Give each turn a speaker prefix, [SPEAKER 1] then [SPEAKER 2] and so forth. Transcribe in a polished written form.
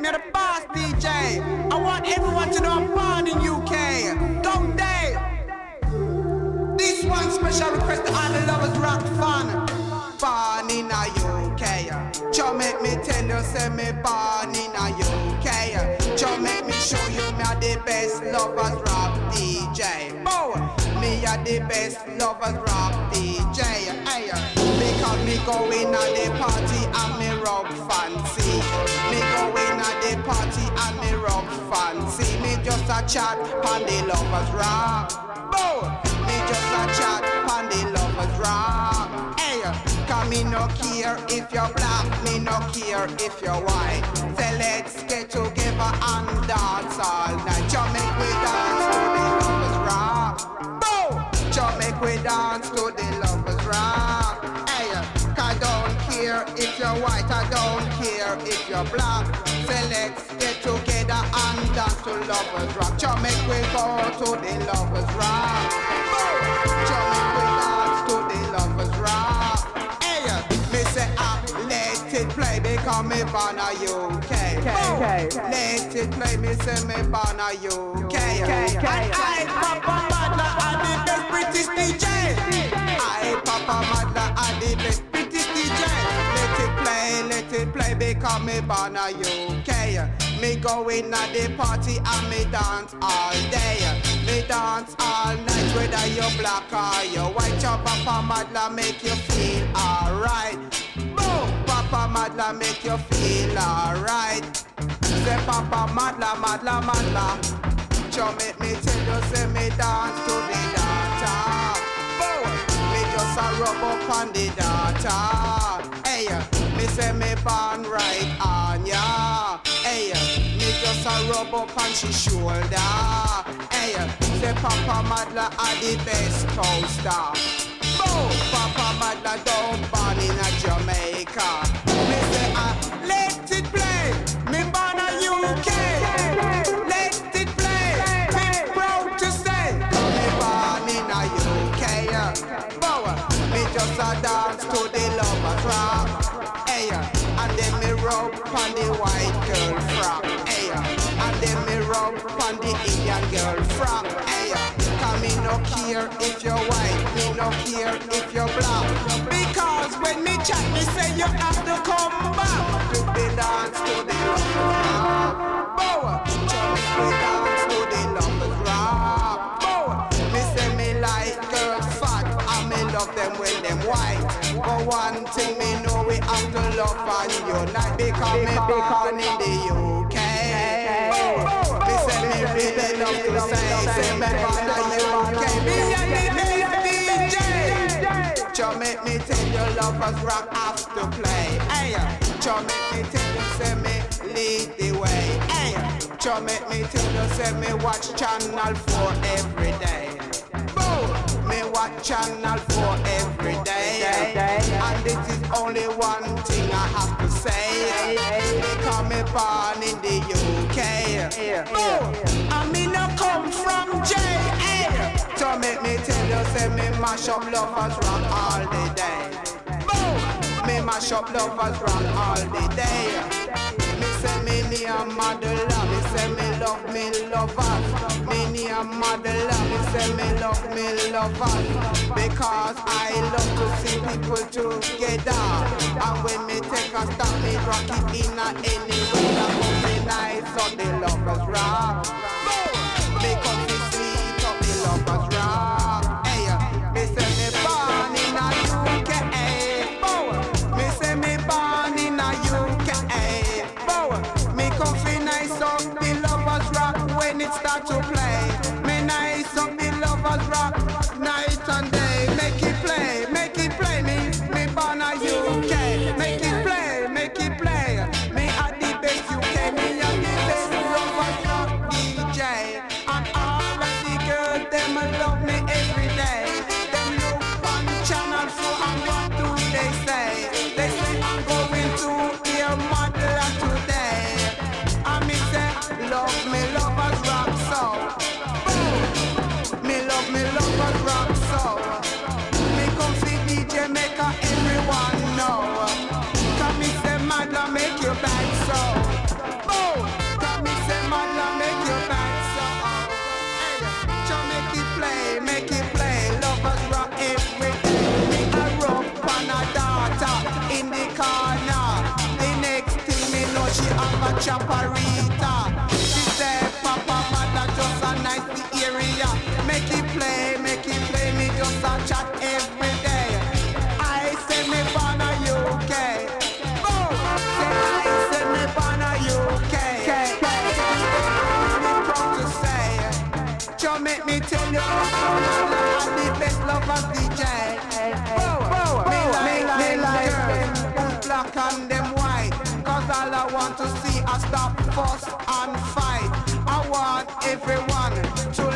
[SPEAKER 1] me the boss DJ. I want everyone to know I'm born in UK. Don't they? This one special request to all the lovers rock fun. Born in a UK. Just make me tell you, say me born in a UK. Just make me show you me are the best lovers rock DJ. Oh, me are the best lovers rock DJ. Hey, because me go in at the party and me rock fancy. Me go in at the party and me rock fancy. Me just a chat on the lovers rock. Oh, me just a chat on the lovers rock. Hey, cause me no care if you're black, me no care if you're white. Say let's get together and dance all night. Just make we dance to the lovers rock. Boom! Just make we dance to the lovers rock. Hey, cause I don't care if you're white, I don't care if you're black. Say let's get together and dance to lovers rock. Just make we go to the lovers rock. Boom! Just make we dance to the lovers rock. Hey, me say let it play because me born a UK. Let it play, me say me born a UK. And I Papa Madla and the best British DJ. I Papa Madla and the best British DJ. Let it play because me born a UK. Me go in at the party and me dance all day. Me dance all night whether you're black or you're white. Your Papa Madla make you feel alright. Boom! Papa Madla make you feel alright. Say Papa Madla, Madla, Madla. Just make me tell you, say me dance to the data. Boom! Me just a rub up on the data. Hey, me say me born right on ya. Hey, me just a rub up on she shoulder. Hey, say Papa Madla are the best co-star. Boom! Papa Madla don't born in a Jamaica. Me say let it play. Me born a UK. Let it play. Me proud to say me born in a UK. Bow, me just a dance to the lovers rock. Hey, and then me rub on the white girl frock. Hey, and then me rub on the Indian girl frock. Hey, cause me no care if you're white, me no care if you're black. Because when me chat, me say you have to come back to the dance to the lovers rock. Bow, just to dance to the lovers rock. Bow, me say me like girls fat and me love them when them white. But one thing me know we have to love and unite because me born in the UK. Me say me really love to say me born in the UK. Me a DJ. Just make me tell you lovers rock have to play. Hey, just make me tell you say me lead the way. Hey, just make me tell you say me watch Channel 4 every day. Me watch Channel 4 every day. And this is only one thing I have to say. Because me born in the UK. And me no come from J.A. So make me tell you, say me mash up lovers rock all the day. Me mash up lovers rock all the day. Me say me near Madela, me say me love me lovers. Me near Madela, me say me love lovers. Because I love to see people together. And when me take a stop, me rock it in any way that comes me nice on the lovers rock. Because me sweet on the lovers rock. Hey, me say me born in a UK. Me say me born in a UK. Me come feel nice up the lovers rock when it start to play. Me nice up the lovers rock night and day. Make it play, me born a UK. Make it play, me at the best UK. Me at the best lovers rock DJ. And all of the girls, them love me every day. Them look on Channel 4 and what do they say? They say I'm going to hear Madla today. And me say, love me lovers rock so. Me love lovers rock so. she have a chaparita. She say, Papa, mother, just a nice the area. Make it play, me just a chat every day. I say me born a UK. Go! Say I say me born a UK. Me proud to say. Just make me tell you, I'm the best lovers DJ. Me like them who's black and them white. Cause all I want to see is stop, fuss and fight. I want everyone to